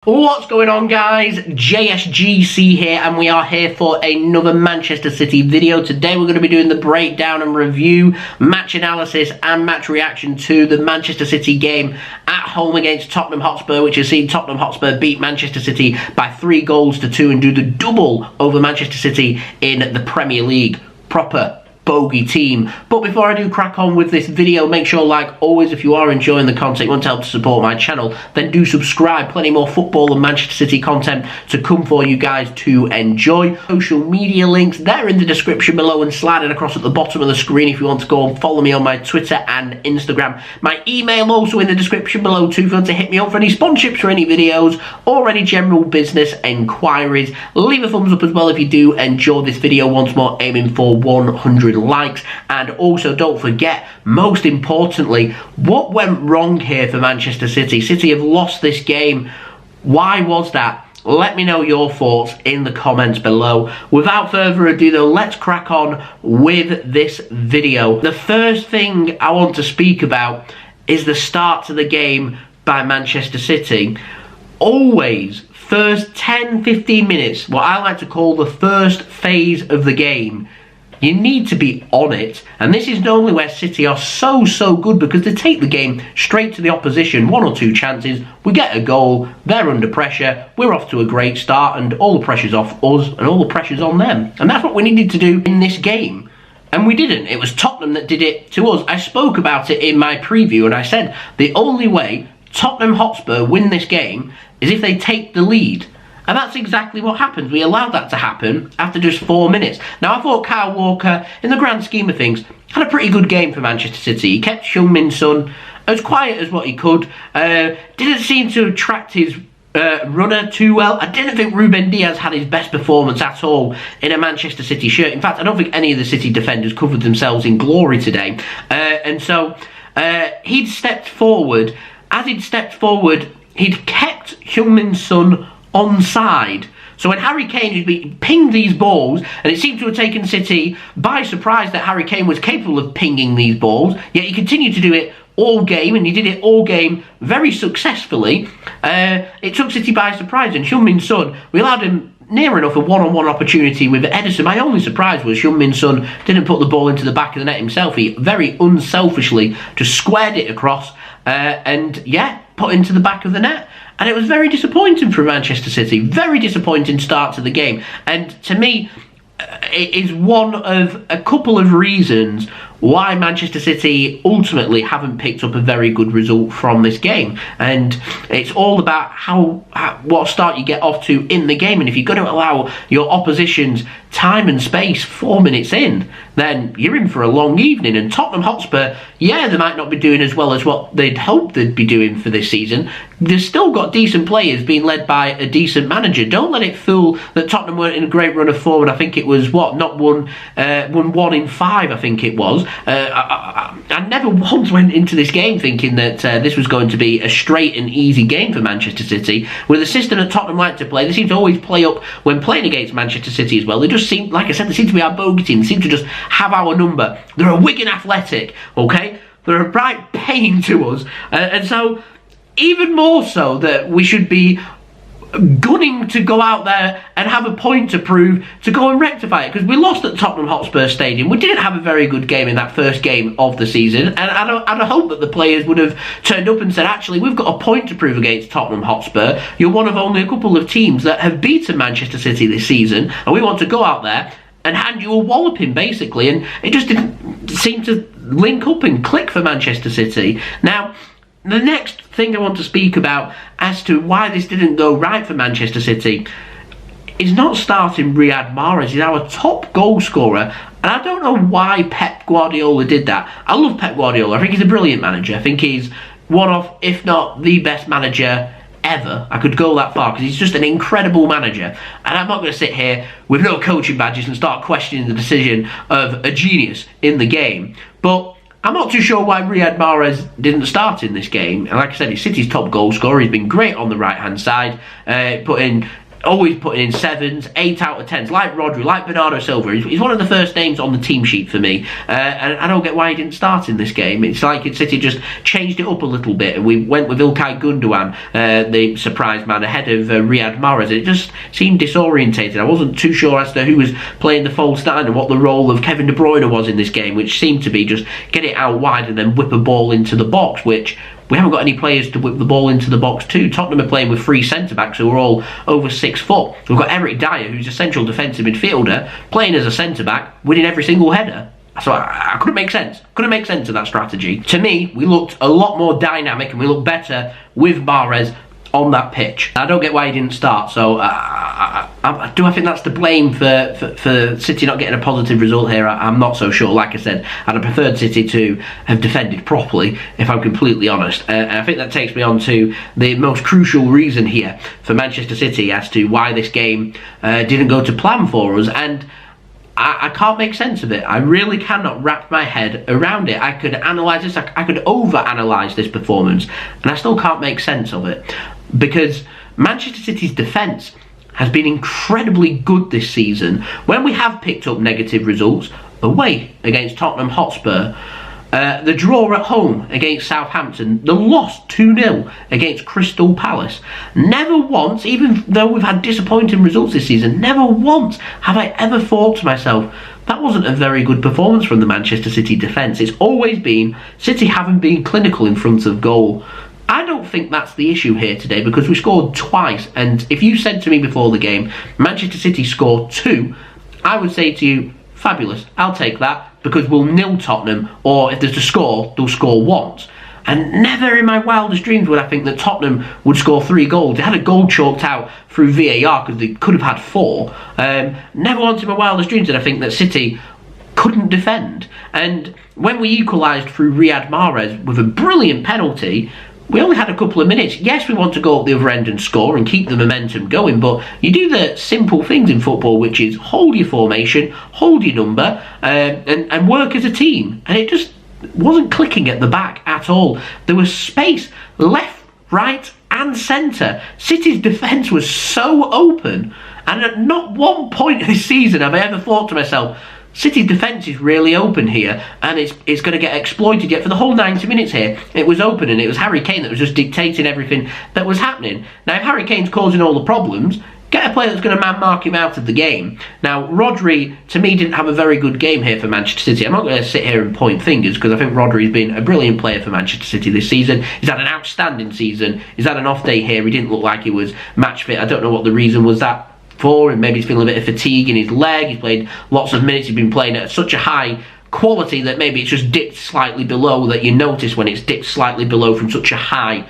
What's going on, guys? JSGC here, and we are here for another Manchester City video. Today we're going to be doing the breakdown and review, match analysis and match reaction to the Manchester City game at home against Tottenham Hotspur, which has seen Tottenham Hotspur beat Manchester City by 3-2 and do the double over Manchester City in the Premier League. Proper bogey team. But before I do crack on with this video, make sure, like always, if you are enjoying the content, you want to help to support my channel, then do subscribe. Plenty more football and Manchester City content to come for you guys to enjoy. Social media links, they're in the description below and sliding across at the bottom of the screen if you want to go and follow me on my Twitter and Instagram. My email also in the description below too if you want to hit me up for any sponsorships for any videos or any general business enquiries. Leave a thumbs up as well if you do enjoy this video. Once more, aiming for 100 likes. And also, don't forget, most importantly, what went wrong here for Manchester City? City have lost this game. Why was that? Let me know your thoughts in the comments below. Without further ado though, let's crack on with this video. The first thing I want to speak about is the start to the game by Manchester City. Always, first 10-15 minutes, what I like to call the first phase of the game, you need to be on it, and this is normally where City are so good, because they take the game straight to the opposition. 1 or 2 chances, we get a goal, they're under pressure, we're off to a great start, and all the pressure's off us and all the pressure's on them. And that's what we needed to do in this game. And we didn't. It was Tottenham that did it to us. I spoke about it in my preview, and I said the only way Tottenham Hotspur win this game is if they take the lead. And that's exactly what happened. We allowed that to happen after just 4 minutes. Now, I thought Kyle Walker, in the grand scheme of things, had a pretty good game for Manchester City. He kept Son-Heung Min as quiet as what he could. Didn't seem to attract his runner too well. I didn't think Ruben Dias had his best performance at all in a Manchester City shirt. In fact, I don't think any of the City defenders covered themselves in glory today. And so he'd stepped forward. As he'd stepped forward, he'd kept Son-Heung Min onside. So when Harry Kane has pinged these balls, and it seemed to have taken City by surprise that Harry Kane was capable of pinging these balls, yet he continued to do it all game, and he did it all game very successfully. It took City by surprise, and Son-Heung Min, we allowed him near enough a one-on-one opportunity with Ederson. My only surprise was Son-Heung Min didn't put the ball into the back of the net himself. He very unselfishly just squared it across and yeah, put into the back of the net. And it was very disappointing for Manchester City. Very disappointing start to the game. And to me, it is one of a couple of reasons why Manchester City ultimately haven't picked up a very good result from this game. And it's all about what start you get off to in the game. And if you're going to allow your opposition's time and space 4 minutes in, then you're in for a long evening. And Tottenham Hotspur, yeah, they might not be doing as well as what they'd hoped they'd be doing for this season. They've still got decent players being led by a decent manager. Don't let it fool that Tottenham weren't in a great run of form. And I think it was, not won 1 in 5, I think it was. I never once went into this game thinking that this was going to be a straight and easy game for Manchester City. With the system that Tottenham like to play, they seem to always play up when playing against Manchester City as well. They just seem, like I said, they seem to be our bogey team. They seem to just have our number. They're a Wigan Athletic, okay? They're a bright pain to us. And so, even more so that we should be gunning to go out there and have a point to prove, to go and rectify it, because we lost at Tottenham Hotspur Stadium. We didn't have a very good game in that first game of the season, and I hope that the players would have turned up and said, actually, we've got a point to prove against Tottenham Hotspur. You're one of only a couple of teams that have beaten Manchester City this season, and we want to go out there and hand you a walloping, basically. And it just didn't seem to link up and click for Manchester City. Now, the next thing I want to speak about as to why this didn't go right for Manchester City is not starting Riyad Mahrez. He's our top goal scorer, and I don't know why Pep Guardiola did that. I love Pep Guardiola. I think he's a brilliant manager. I think he's one of, if not the best manager ever. I could go that far, because he's just an incredible manager. And I'm not going to sit here with no coaching badges and start questioning the decision of a genius in the game. But I'm not too sure why Riyad Mahrez didn't start in this game. And like I said, he's City's top goal scorer. He's been great on the right-hand side, putting always putting in 7s, 8 out of 10s, like Rodri, like Bernardo Silva. He's one of the first names on the team sheet for me, and I don't get why he didn't start in this game. It's like City just changed it up a little bit, and we went with Ilkay Gundoagn, the surprise man, ahead of Riyad Mahrez. It just seemed disorientated. I wasn't too sure as to who was playing the false nine and what the role of Kevin De Bruyne was in this game, which seemed to be just get it out wide and then whip a ball into the box, which we haven't got any players to whip the ball into the box too. Tottenham are playing with 3 centre-backs who are all over 6 foot. We've got Eric Dyer, who's a central defensive midfielder, playing as a centre-back, winning every single header. So I couldn't make sense. Couldn't make sense of that strategy. To me, we looked a lot more dynamic and we looked better with Mahrez on that pitch. I don't get why he didn't start, so do I think that's to blame for City not getting a positive result here? I'm not so sure. Like I said, I'd have preferred City to have defended properly, if I'm completely honest. And I think that takes me on to the most crucial reason here for Manchester City as to why this game didn't go to plan for us, and I can't make sense of it. I really cannot wrap my head around it. I could analyse this, I could over-analyse this performance, and I still can't make sense of it. Because Manchester City's defence has been incredibly good this season. When we have picked up negative results, away against Tottenham Hotspur, the draw at home against Southampton, the loss 2-0 against Crystal Palace. Never once, even though we've had disappointing results this season, never once have I ever thought to myself, that wasn't a very good performance from the Manchester City defence. It's always been City haven't been clinical in front of goal. I don't think that's the issue here today, because we scored twice, and if you said to me before the game, Manchester City scored 2, I would say to you, fabulous, I'll take that, because we'll nil Tottenham, or if there's a score, they'll score once. And never in my wildest dreams would I think that Tottenham would score 3 goals. They had a goal chalked out through VAR because they could have had 4. Never once in my wildest dreams did I think that City couldn't defend. And when we equalised through Riyad Mahrez with a brilliant penalty, we only had a couple of minutes. Yes, we want to go up the other end and score and keep the momentum going, but you do the simple things in football, which is hold your formation, hold your number, and work as a team. And it just wasn't clicking at the back at all. There was space left, right and centre. City's defence was so open, and at not one point this season have I ever thought to myself, City's defence is really open here, and it's going to get exploited. Yet for the whole 90 minutes here, it was open, and it was Harry Kane that was just dictating everything that was happening. Now, if Harry Kane's causing all the problems, get a player that's going to man-mark him out of the game. Now, Rodri, to me, didn't have a very good game here for Manchester City. I'm not going to sit here and point fingers, because I think Rodri's been a brilliant player for Manchester City this season. He's had an outstanding season. He's had an off day here. He didn't look like he was match fit. I don't know what the reason was that for, and maybe he's feeling a bit of fatigue in his leg. He's played lots of minutes. He's been playing at such a high quality that maybe it's just dipped slightly below, that you notice when it's dipped slightly below from such a high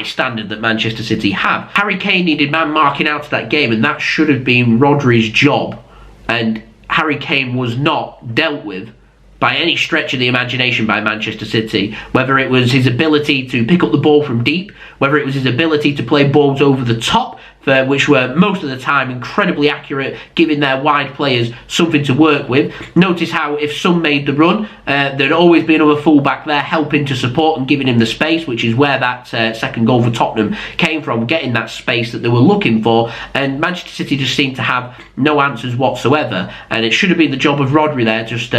standard that Manchester City have. Harry Kane needed man marking out of that game, and that should have been Rodri's job, and Harry Kane was not dealt with by any stretch of the imagination by Manchester City. Whether it was his ability to pick up the ball from deep, whether it was his ability to play balls over the top, which were most of the time incredibly accurate, giving their wide players something to work with. Notice how if Son made the run, there'd always be another full-back there helping to support and giving him the space, which is where that second goal for Tottenham came from, getting that space that they were looking for. And Manchester City just seemed to have no answers whatsoever, and it should have been the job of Rodri there, just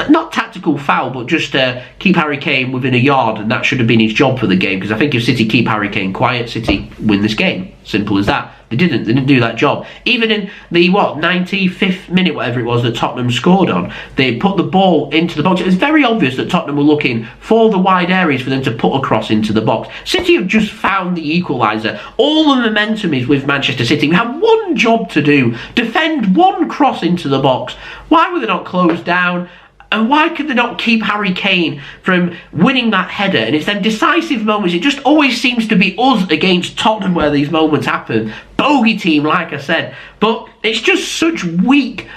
not tactical foul, but just keep Harry Kane within a yard, and that should have been his job for the game, because I think if City keep Harry Kane quiet, City win this game. Simple as that. They didn't do that job. Even in the 95th minute, whatever it was, that Tottenham scored on, they put the ball into the box. It was very obvious that Tottenham were looking for the wide areas for them to put across into the box. City have just found the equaliser. All the momentum is with Manchester City. We have one job to do: defend one cross into the box. Why were they not closed down? And why could they not keep Harry Kane from winning that header? And it's them decisive moments. It just always seems to be us against Tottenham where these moments happen. Bogey team, like I said. But it's just such weak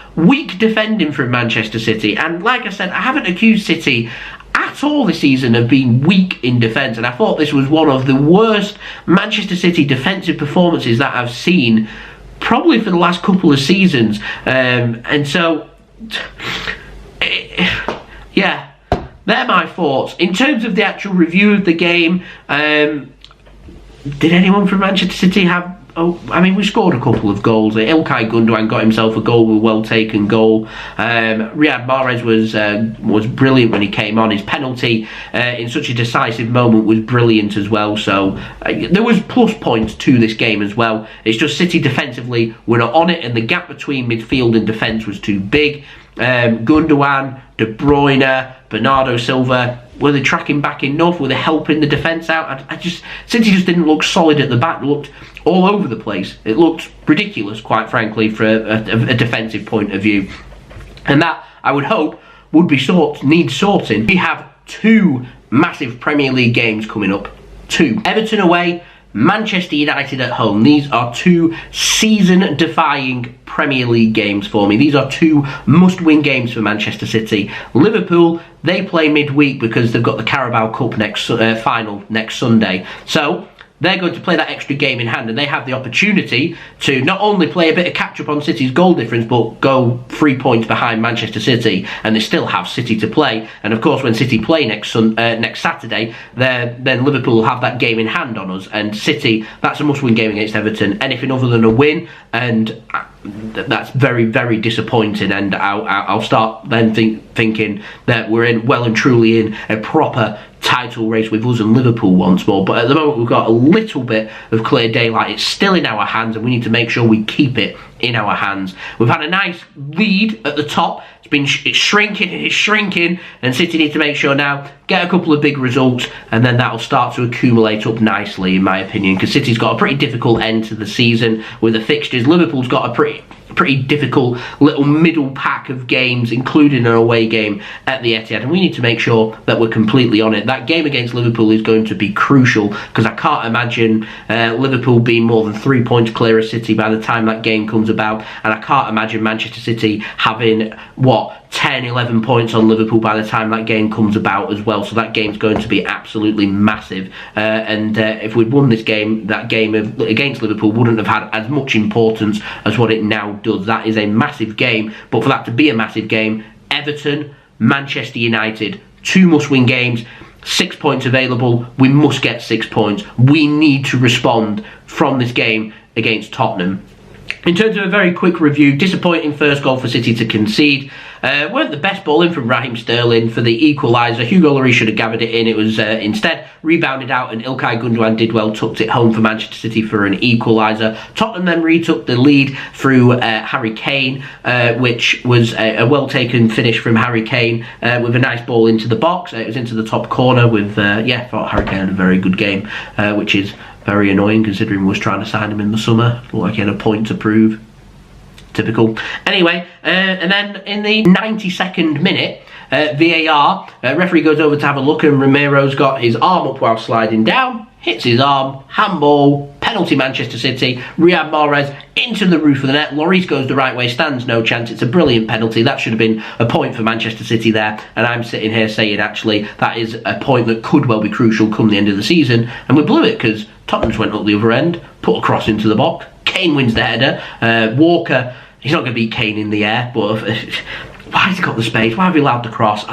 defending from Manchester City. And like I said, I haven't accused City at all this season of being weak in defence. And I thought this was one of the worst Manchester City defensive performances that I've seen probably for the last couple of seasons. And so... yeah, they're my thoughts. In terms of the actual review of the game, did anyone from Manchester City have we scored a couple of goals. Ilkay Gundoagn got himself a goal, a well-taken goal. Riyad Mahrez was brilliant when he came on. His penalty in such a decisive moment was brilliant as well. So there was plus points to this game as well. It's just City defensively were not on it, and the gap between midfield and defence was too big. Gundogan, De Bruyne, Bernardo Silva, were they tracking back enough? Were they helping the defence out? City just didn't look solid at the back. It looked all over the place. It looked ridiculous, quite frankly, for a defensive point of view. And that, I would hope, would be needs sorting. We have two massive Premier League games coming up. Two. Everton away, Manchester United at home. These are two season-defying Premier League games for me. These are two must-win games for Manchester City. Liverpool, they play midweek because they've got the Carabao Cup final next Sunday. So they're going to play that extra game in hand, and they have the opportunity to not only play a bit of catch-up on City's goal difference, but go 3 points behind Manchester City, and they still have City to play. And of course, when City play next Saturday, then Liverpool will have that game in hand on us, and City, that's a must-win game against Everton. Anything other than a win, and that's very, very disappointing, and I'll start then thinking that we're well and truly in a proper title race with us and Liverpool once more. But at the moment we've got a little bit of clear daylight. It's still in our hands, and we need to make sure we keep it in our hands. We've had a nice lead at the top. It's shrinking, and City need to make sure now, get a couple of big results, and then that'll start to accumulate up nicely, in my opinion, because City's got a pretty difficult end to the season with the fixtures. Liverpool's got a pretty difficult little middle pack of games, including an away game at the Etihad, and we need to make sure that we're completely on it. That game against Liverpool is going to be crucial, because I can't imagine Liverpool being more than 3 points clear of City by the time that game comes about, and I can't imagine Manchester City having 10, 11 points on Liverpool by the time that game comes about as well. So that game's going to be absolutely massive, and if we'd won this game, that game against Liverpool wouldn't have had as much importance as what it now does. That is a massive game, but for that to be a massive game, Everton, Manchester United, two must-win games, 6 points available. We must get 6 points. We need to respond from this game against Tottenham. In terms of a very quick review, disappointing first goal for City to concede. Weren't the best ball in from Raheem Sterling for the equaliser. Hugo Lloris should have gathered it in. It was instead rebounded out, and Ilkay Gundoagn did well, tucked it home for Manchester City for an equaliser. Tottenham then retook the lead through Harry Kane, which was a well-taken finish from Harry Kane with a nice ball into the box. It was into the top corner with, I thought Harry Kane had a very good game, which is very annoying considering we was trying to sign him in the summer. Looked like he had a point to prove. Typical. Anyway, and then in the 92nd minute, VAR, referee goes over to have a look, and Romero's got his arm up while sliding down, hits his arm, handball, penalty Manchester City. Riyad Mahrez into the roof of the net. Lloris goes the right way, stands no chance. It's a brilliant penalty. That should have been a point for Manchester City there, and I'm sitting here saying actually that is a point that could well be crucial come the end of the season, and we blew it because Tottenham just went up the other end, put a cross into the box. Kane wins the header. Walker, he's not going to beat Kane in the air, but why has he got the space? Why have he allowed the cross?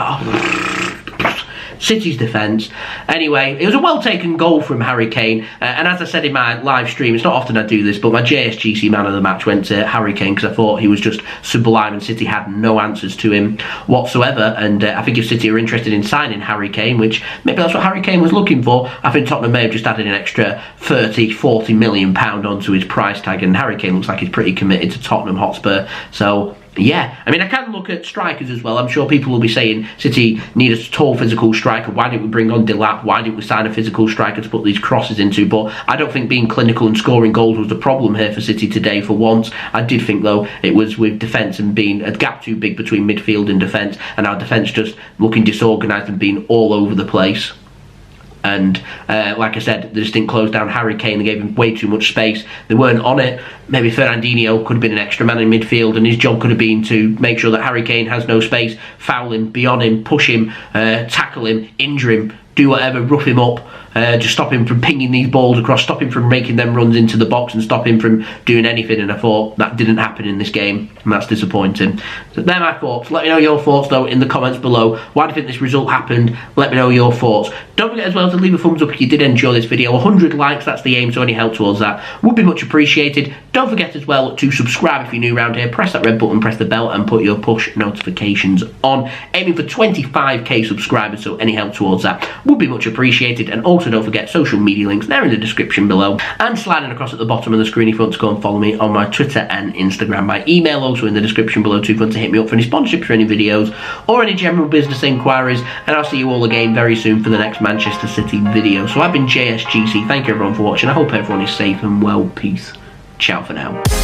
City's defence. Anyway, it was a well-taken goal from Harry Kane, and as I said in my live stream, it's not often I do this, but my JSGC man of the match went to Harry Kane because I thought he was just sublime, and City had no answers to him whatsoever. And I think if City are interested in signing Harry Kane, which maybe that's what Harry Kane was looking for, I think Tottenham may have just added an extra 30-40 million pound onto his price tag, and Harry Kane looks like he's pretty committed to Tottenham Hotspur. So yeah, I mean, I can look at strikers as well. I'm sure people will be saying City need a tall physical striker. Why didn't we bring on Delap? Why didn't we sign a physical striker to put these crosses into? But I don't think being clinical and scoring goals was the problem here for City today for once. I did think though it was with defence and being a gap too big between midfield and defence, and our defence just looking disorganised and being all over the place. And like I said, they just didn't close down Harry Kane. They gave him way too much space. They weren't on it. Maybe Fernandinho could have been an extra man in midfield, and his job could have been to make sure that Harry Kane has no space, foul him, be on him, push him, tackle him, injure him, do whatever, rough him up, Just stop him from pinging these balls across, stop him from making them runs into the box, and stop him from doing anything. And I thought that didn't happen in this game, and that's disappointing. So they're my thoughts. Let me know your thoughts though in the comments below. Why do you think this result happened? Let me know your thoughts. Don't forget as well to leave a thumbs up if you did enjoy this video. 100 likes, that's the aim, so any help towards that would be much appreciated. Don't forget as well to subscribe if you're new around here. Press that red button, press the bell, and put your push notifications on. Aiming for 25k subscribers, so any help towards that would be much appreciated. And also don't forget social media links, they're in the description below, and sliding across at the bottom of the screen if you want to go and follow me on my Twitter and Instagram. My email also in the description below too if you want to hit me up for any sponsorship for any videos or any general business inquiries. And I'll see you all again very soon for the next Manchester City video. So I've been JSGC, thank you everyone for watching. I hope everyone is safe and well. Peace. Ciao for now.